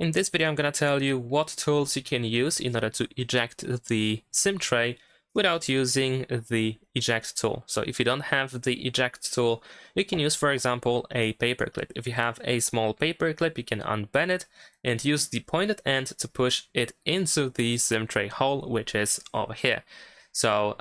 In this video, I'm going to tell you what tools you can use in order to eject the SIM tray without using the eject tool. So if you don't have the eject tool, you can use, for example, a paperclip. If you have a small paperclip, you can unbend it and use the pointed end to push it into the SIM tray hole, which is over here. So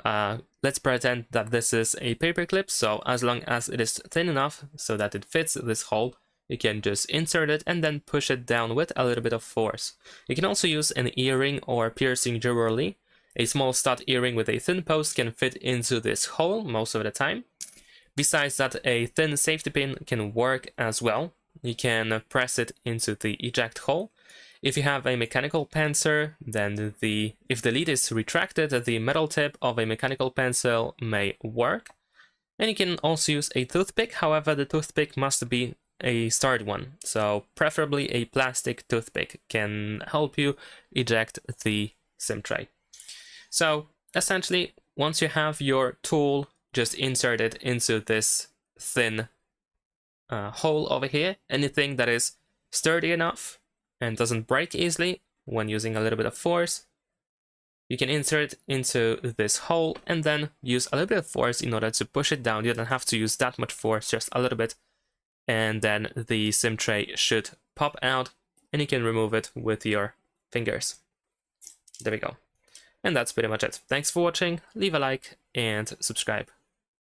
let's pretend that this is a paperclip. So as long as it is thin enough so that it fits this hole, you can just insert it and then push it down with a little bit of force. You can also use an earring or piercing jewelry. A small stud earring with a thin post can fit into this hole most of the time. Besides that, a thin safety pin can work as well. You can press it into the eject hole. If you have a mechanical pencil, then if the lead is retracted, the metal tip of a mechanical pencil may work. And you can also use a toothpick. However, the toothpick must be a sturdy one, so preferably a plastic toothpick can help you eject the SIM tray. So essentially, once you have your tool, just insert it into this thin hole over here. Anything that is sturdy enough and doesn't break easily when using a little bit of force, you can insert it into this hole and then use a little bit of force in order to push it down. You don't have to use that much force, just a little bit. And then the SIM tray should pop out and you can remove it with your fingers. There we go. And that's pretty much it. Thanks for watching, leave a like and subscribe.